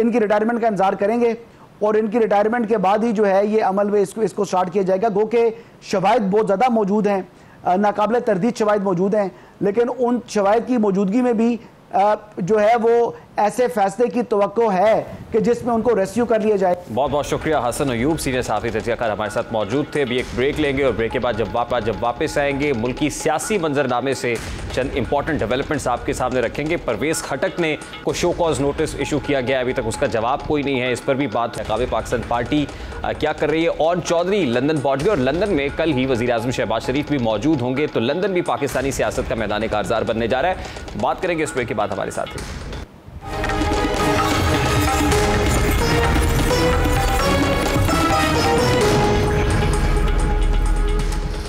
इनकी रिटायरमेंट का इंतजार करेंगे और इनकी रिटायरमेंट के बाद ही जो है ये अमल में इसको स्टार्ट किया जाएगा। गो के शवाहिद बहुत ज़्यादा मौजूद हैं, नाकाबिल तरदीद शवाहिद मौजूद हैं, लेकिन उन शवाहिद की मौजूदगी में भी जो है वो ऐसे फैसले की तवक्को है कि जिसमें उनको रेस्क्यू कर लिया जाए। बहुत बहुत शुक्रिया हसन अयूब, सीनियर सहाफ़ी तजज़ियाकार हमारे साथ मौजूद थे। अभी एक ब्रेक लेंगे और ब्रेक के बाद जब वापस आएंगे मुल्की सियासी मंजरनामे से चंद इंपॉर्टेंट डेवलपमेंट्स आपके सामने रखेंगे। परवेज़ खटक ने को शो कॉज नोटिस इशू किया गया, अभी तक उसका जवाब कोई नहीं है, इस पर भी बात है। काबिल पाकिस्तान पार्टी क्या कर रही है। ओन चौधरी लंदन पहुँच गए और लंदन में कल ही वज़ीर आज़म शहबाज शरीफ भी मौजूद होंगे, तो लंदन भी पाकिस्तानी सियासत का मैदान कारज़ार बनने जा रहा है। बात करेंगे इस ब्रेक के बाद हमारे साथ ही।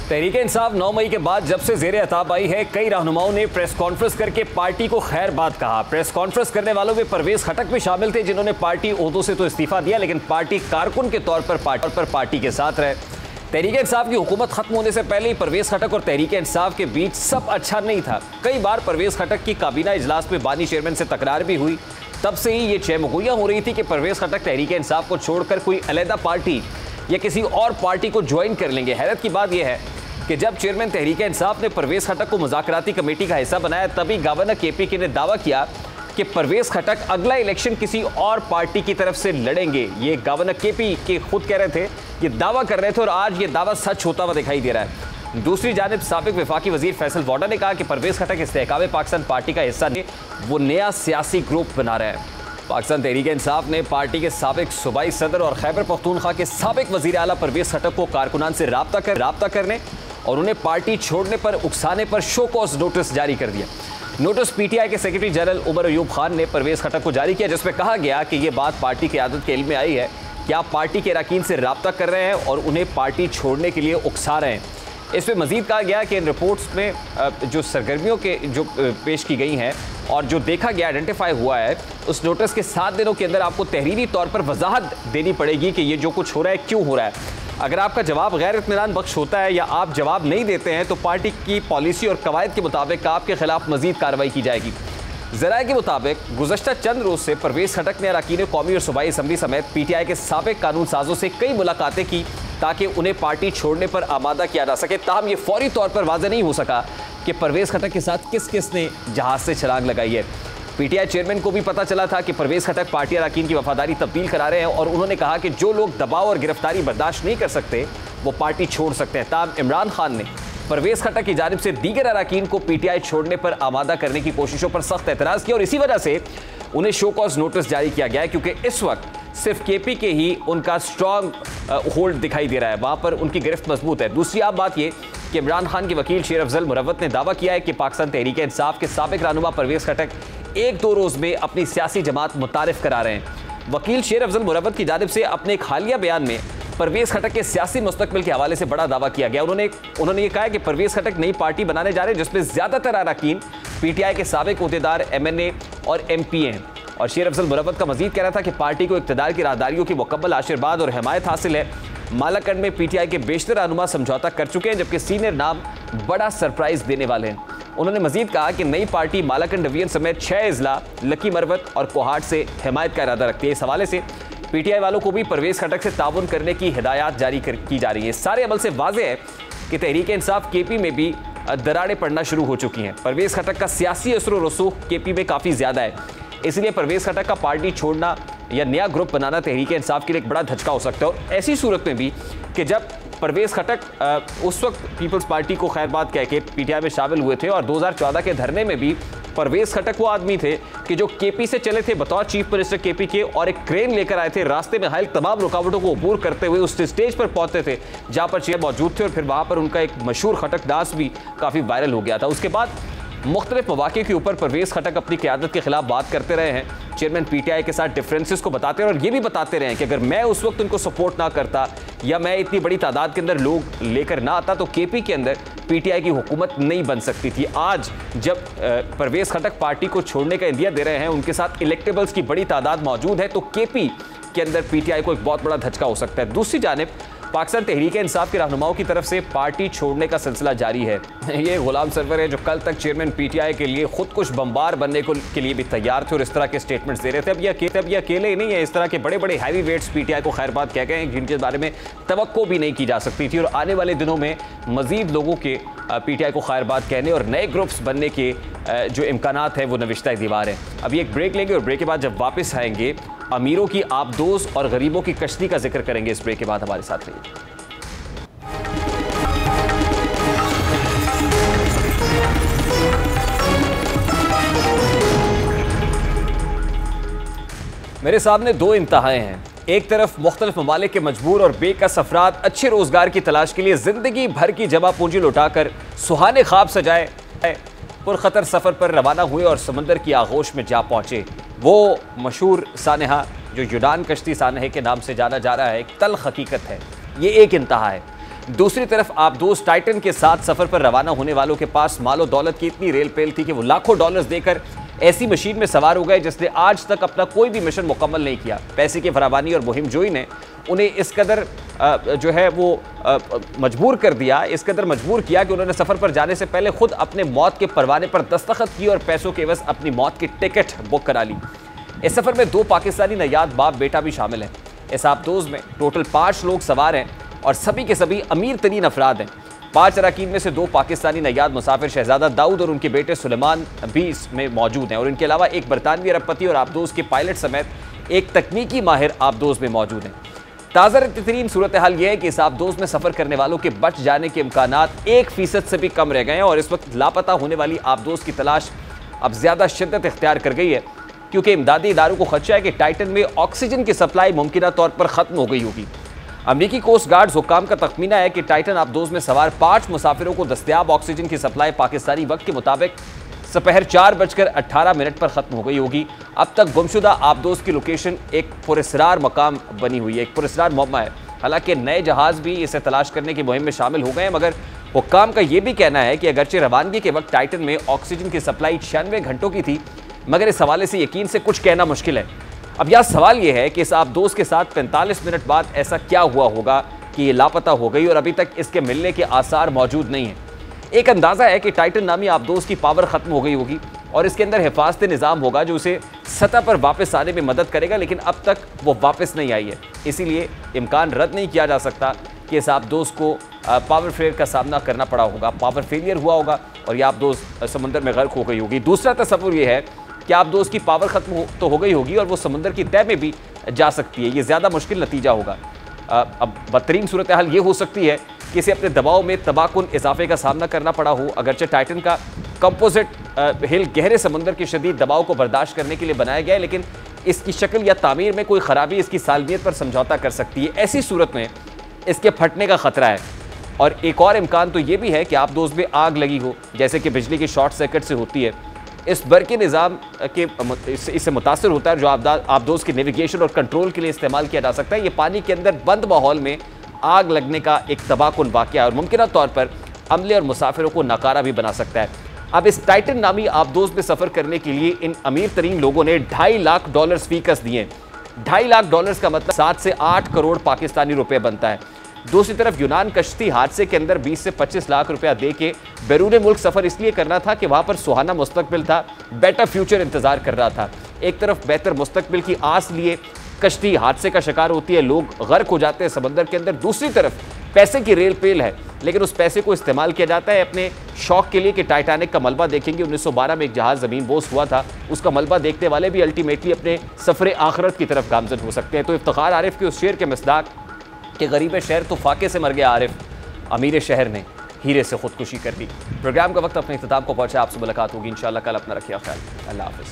तहरीक इंसाफ 9 मई के बाद जब से ज़ेरे अताब आई है, कई रहनुमाओं ने प्रेस कॉन्फ्रेंस करके पार्टी को खैर बात कहा। प्रेस कॉन्फ्रेंस करने वालों में परवेज़ खटक भी शामिल थे, जिन्होंने पार्टी ओहदों से तो इस्तीफा दिया लेकिन पार्टी कारकुन के तौर पर पार्टी के साथ रहे। तहरीक इंसाफ की हुकूमत खत्म होने से पहले ही परवेज़ खटक और तहरीक इंसाफ के बीच सब अच्छा नहीं था। कई बार परवेज़ खटक की काबीना इजलास में बानी चेयरमैन से तकरार भी हुई। तब से ही ये चहमुगोइयां हो रही थी कि परवेज़ खटक तहरीक इंसाफ को छोड़कर कोई अलहदा पार्टी या किसी और पार्टी को ज्वाइन कर लेंगे। हैरत की बात यह है कि जब चेयरमैन तहरीक इंसाफ ने परवेज़ खटक को मुज़ाकराती कमेटी का हिस्सा बनाया, तभी गवर्नर KPK ने दावा किया कि परवेज़ खटक अगला इलेक्शन किसी और पार्टी की तरफ से लड़ेंगे। ये गवर्नर KPK खुद कह रहे थे, ये दावा कर रहे थे और आज ये दावा सच होता हुआ दिखाई दे रहा है। दूसरी जानिब साबिक वफाकी वजीर फैसल वोडा ने कहा कि परवेज़ खटक इस्तेहकाम पाकिस्तान पार्टी का हिस्सा नहीं, वो नया सियासी ग्रुप बना रहे हैं। पाकिस्तान तहरीक इंसाफ ने पार्टी के साबिक सूबाई सदर और खैबर पख्तूनख्वा के साबिक वजीर आला परवेज़ खटक को कारकुनान से राब्ता करने और उन्हें पार्टी छोड़ने पर उकसाने पर शो कॉज नोटिस जारी कर दिया। नोटिस PTI के सेक्रेटरी जनरल उमर अयूब खान ने परवेज़ खटक को जारी किया, जिसमें कहा गया कि यह बात पार्टी की आदत के इल्म में आई है कि आप पार्टी के अरकान से राब्ता कर रहे हैं और उन्हें पार्टी छोड़ने के लिए उकसा रहे हैं। इसमें मजीद कहा गया कि इन रिपोर्ट्स में जो सरगर्मियों के जो पेश की गई हैं और जो देखा गया आइडेंटिफाई हुआ है, उस नोटिस के 7 दिनों के अंदर आपको तहरीरी तौर पर वजाहत देनी पड़ेगी कि ये जो कुछ हो रहा है क्यों हो रहा है। अगर आपका जवाब गैर इत्मीनान बख्श होता है या आप जवाब नहीं देते हैं तो पार्टी की पॉलिसी और कवायद के मुताबिक आपके खिलाफ मजीद कार्रवाई की जाएगी। ज़राए के मुताबिक गुज़श्ता चंद रोज़ से परवेज़ खटक ने अरकान कौमी और सूबाई असम्बली समेत PTI के साबिक कानून साजों से कई मुलाकातें की ताकि उन्हें पार्टी छोड़ने पर आमादा किया जा सके। ताहम ये फौरी तौर पर वाज़ेह नहीं हो सका कि परवेज़ खटक के साथ किस किस ने जहाज़ से छलांग लगाई है। PTI चेयरमैन को भी पता चला था कि परवेज़ खटक पार्टी अरकान की वफादारी तब्दील करा रहे हैं और उन्होंने कहा कि जो लोग दबाव और गिरफ्तारी बर्दाश्त नहीं कर सकते वो पार्टी छोड़ सकते हैं। ताहम इमरान खान ने परवेज़ खटक की जानिब से दीगर अरकान को PTI छोड़ने पर आमादा करने की कोशिशों पर सख्त एतराज़ किया और इसी वजह से उन्हें शो कॉज नोटिस जारी किया गया है, क्योंकि इस वक्त सिर्फ KPK ही उनका स्ट्रॉन्ग होल्ड दिखाई दे रहा है, वहाँ पर उनकी गिरफ्त मजबूत है। दूसरी आप बात ये कि इमरान खान के वकील शेर अफजल मुरव्वत ने दावा किया है कि पाकिस्तान तहरीक इंसाफ के साबिक रहनुमा परवेज़ खटक 1-2 रोज़ में अपनी सियासी जमात मुतारिफ करा रहे हैं। वकील शेर अफजल मुरव्वत की जानिब से अपने एक हालिया बयान में परवेज़ खटक के सियासी मुस्तकबिल के हवाले से बड़ा दावा किया गया। उन्होंने ये कहा कि परवेज़ खटक नई पार्टी बनाने जा रहे हैं जिसमें ज़्यादातर अरकान PTI के साबिक उहदेदार MNA और MP हैं। और शेर अफजल मुरव्वत का मजीद कहना था कि पार्टी को इक़्तिदार की राहदारियों की मुकम्मल आशीर्वाद और हिमायत हासिल है। मालाकंड में PTI के बेशतर रहनुमा समझौता कर चुके हैं, जबकि सीनियर नाम बड़ा सरप्राइज देने वाले हैं। उन्होंने मजीद कहा कि नई पार्टी मालाकंड डिवीजन समेत 6 अजला लकी मरवत और कोहाट से हिमायत का इरादा रखती है। इस हवाले से PTI वालों को भी परवेज़ खटक से ताउन करने की हिदायत जारी की जा रही है। सारे अमल से वाज़ेह है कि तहरीक इंसाफ KP में भी दरारें पड़ना शुरू हो चुकी हैं। परवेज़ खटक का सियासी असर व रसूख KP में काफ़ी ज़्यादा है, इसलिए परवेज़ खटक का पार्टी छोड़ना या नया ग्रुप बनाना तहरीक इंसाफ के लिए एक बड़ा धचका हो सकता है। और ऐसी सूरत में भी कि जब परवेज़ खटक उस वक्त पीपल्स पार्टी को खैरबाद कह के PTI में शामिल हुए थे और 2014 के धरने में भी परवेज़ खटक वो आदमी थे कि जो KP से चले थे बतौर चीफ मिनिस्टर KP के और एक क्रेन लेकर आए थे, रास्ते में हायल तमाम रुकावटों को अबूर करते हुए उस स्टेज पर पहुंचते थे जहां पर चेयर मौजूद थे और फिर वहां पर उनका एक मशहूर खटक डांस भी काफ़ी वायरल हो गया था। उसके बाद मुख्तलिफ मौके के ऊपर परवेज़ खटक अपनी क़यादत के खिलाफ बात करते रहे हैं, चेयरमैन PTI के साथ डिफरेंसेस को बताते रहे और ये भी बताते रहे कि अगर मैं उस वक्त उनको सपोर्ट ना करता या मैं इतनी बड़ी तादाद के अंदर लोग लेकर ना आता तो KP के अंदर PTI की हुकूमत नहीं बन सकती थी। आज जब परवेज़ खटक पार्टी को छोड़ने का इंदिया दे रहे हैं, उनके साथ इलेक्टेबल्स की बड़ी तादाद मौजूद है, तो KP के अंदर PTI को एक बहुत बड़ा धचका हो सकता है। दूसरी जानिब पाकिस्तान तहरीक इंसाफ के रहनुमाओं की तरफ से पार्टी छोड़ने का सिलसिला जारी है। ये गुलाम सरवर है जो कल तक चेयरमैन PTI के लिए खुद कुछ बम्बार बनने के लिए भी तैयार थे और इस तरह के स्टेटमेंट्स दे रहे थे। अब ये अकेले ही नहीं है, इस तरह के बड़े बड़े हैवी वेट्स PTI को खैरबाद कह गए हैं जिनके बारे में तवक्को भी नहीं की जा सकती थी और आने वाले दिनों में मजीद लोगों के पीटीआई को खैरबाद कहने और नए ग्रुप्स बनने के जो इम्कानात हैं वो नविश्ता दीवार हैं। अभी एक ब्रेक लेंगे और ब्रेक के बाद जब वापस आएंगे अमीरों की आबदोज और गरीबों की कश्ती का जिक्र करेंगे। इस ब्रेक के बाद हमारे साथ रहिए। मेरे सामने दो इंतहाएं हैं। एक तरफ मुख्तलिफ ममालिक के मजबूर और बेकस अफराद अच्छे रोजगार की तलाश के लिए जिंदगी भर की जमा पूंजी लुटाकर सुहाने ख्वाब सजाए पुरखतर सफर पर रवाना हुए और समंदर की आगोश में जा पहुंचे। वो मशहूर सानहा जो यूनान कश्ती सानहे के नाम से जाना जा रहा है, एक तल्ख हकीकत है। ये एक इंतहा है। दूसरी तरफ आबदोज टाइटन के साथ सफर पर रवाना होने वालों के पास मालो दौलत की इतनी रेल पेल थी कि वो लाखों डॉलर्स देकर ऐसी मशीन में सवार हो गए जिसने आज तक अपना कोई भी मिशन मुकम्मल नहीं किया। पैसे की फरावानी और मुहिम जोई ने उन्हें इस कदर जो है वो मजबूर कर दिया, इस कदर मजबूर किया कि उन्होंने सफ़र पर जाने से पहले खुद अपने मौत के परवाने पर दस्तखत की और पैसों के एवज अपनी मौत की टिकट बुक करा ली। इस सफ़र में 2 पाकिस्तानी नयाद बाप बेटा भी शामिल हैं। इस आबदोज में टोटल 5 लोग सवार हैं और सभी के सभी अमीर तरीन अफराद हैं। 5 अरकान में से 2 पाकिस्तानी नयाद मुसाफिर शहजादा दाऊद और उनके बेटे सुलेमान भी इसमें मौजूद हैं और इनके अलावा एक बरतानवी अरबपति और आबदोज के पायलट समेत एक तकनीकी माहिर आबदोज में मौजूद हैं। ताज़ा तरीन सूरत हाल यह है कि इस आबदोज में सफ़र करने वालों के बच जाने के इम्कानात 1% से भी कम रह गए हैं और इस वक्त लापता होने वाली आबदोज की तलाश अब ज़्यादा शिद्दत इख्तियार कर गई है, क्योंकि इमदादी इदारों को खदशा है कि टाइटन में ऑक्सीजन की सप्लाई मुमकिन तौर पर ख़त्म हो गई होगी। अमरीकी कोस्ट गार्ड हुक्काम का तखमीना है कि टाइटन आबदोज में सवार 5 मुसाफिरों को दस्तयाब ऑक्सीजन की सप्लाई पाकिस्तानी वक्त के मुताबिक दोपहर 4:18 पर ख़त्म हो गई होगी। अब तक गुमशुदा आबदोज की लोकेशन एक पुरस्रार मकाम बनी हुई है, एक पुरस्रार मुअम्मा है। हालांकि नए जहाज़ भी इसे तलाश करने की मुहिम में शामिल हो गए हैं, मगर हुक्काम का यह भी कहना है कि अगरचे रवानगी के वक्त टाइटन में ऑक्सीजन की सप्लाई 96 घंटों की थी, मगर इस हवाले से यकीन से कुछ कहना मुश्किल है। अब यह सवाल यह है कि इस आबदोज के साथ 45 मिनट बाद ऐसा क्या हुआ होगा कि ये लापता हो गई और अभी तक इसके मिलने के आसार मौजूद नहीं हैं। एक अंदाज़ा है कि टाइटन नामी आबदोज की पावर ख़त्म हो गई होगी और इसके अंदर हिफाजती निज़ाम होगा जो उसे सतह पर वापस आने में मदद करेगा, लेकिन अब तक वो वापस नहीं आई है। इसीलिए इम्कान रद्द नहीं किया जा सकता कि इस आबदोज को पावर फेलियर का सामना करना पड़ा होगा, पावर फेलियर हुआ होगा और यह आबदोज समुद्र में गर्क हो गई होगी। दूसरा तस्वुर यह है कि आबदोज की पावर ख़त्म तो हो गई होगी और वो समुद्र की तह में भी जा सकती है। ये ज़्यादा मुश्किल नतीजा होगा। अब बदतरीन सूरत हाल ये हो सकती है कि इसे अपने दबाव में तबाकुन इजाफे का सामना करना पड़ा हो। अगरचे टाइटन का कंपोजिट हिल गहरे समुद्र के शदीद दबाव को बर्दाश्त करने के लिए बनाया गया है, लेकिन इसकी शक्ल या तामीर में कोई ख़राबी इसकी सालमियत पर समझौता कर सकती है। ऐसी सूरत में इसके फटने का ख़तरा है। और एक और इम्कान तो ये भी है कि आबदोज में आग लगी हो, जैसे कि बिजली की शॉर्ट सर्किट से होती है। इस बरक़ी निज़ाम के इससे मुतासर होता है जो आबदोज के नेविगेशन और कंट्रोल के लिए इस्तेमाल किया जा सकता है। ये पानी के अंदर बंद माहौल में आग लगने का एक तबाहकुन वाक़या और मुमकिन तौर पर अमले और मुसाफिरों को नाकारा भी बना सकता है। अब इस टाइटन नामी आबदोज में सफ़र करने के लिए इन अमीर तरीन लोगों ने $2.5 लाख फ़ीकस दिए। $2.5 लाख का मतलब 7 से 8 करोड़ पाकिस्तानी रुपए बनता है। दूसरी तरफ यूनान कश्ती हादसे के अंदर 20 से 25 लाख रुपया दे के बैरून मुल्क सफ़र इसलिए करना था कि वहाँ पर सुहाना मुस्तकबिल था, बेटर फ्यूचर इंतज़ार कर रहा था। एक तरफ बेहतर मुस्तकबिल की आस लिए कश्ती हादसे का शिकार होती है, लोग गर्क हो जाते हैं समंदर के अंदर। दूसरी तरफ पैसे की रेल पेल है, लेकिन उस पैसे को इस्तेमाल किया जाता है अपने शौक के लिए कि टाइटैनिक का मलबा देखेंगे। 1912 में एक जहाज़ ज़मीन बोस हुआ था, उसका मलबा देखने वाले भी अल्टीमेटली अपने सफ़र आखिरत की तरफ गामज़न हो सकते हैं। तो इफ्तिखार आरिफ के उस शेर के मिसदाक कि गरीब शहर तो फाके से मर गया आरिफ, अमीर शहर ने हीरे से खुदकुशी कर ली। प्रोग्राम का वक्त अपने इख्तिताम को पहुंचा। आपसे मुलाकात होगी इंशाअल्लाह कल। अपना रखिए ख्याल। अल्लाह हाफ़िज़।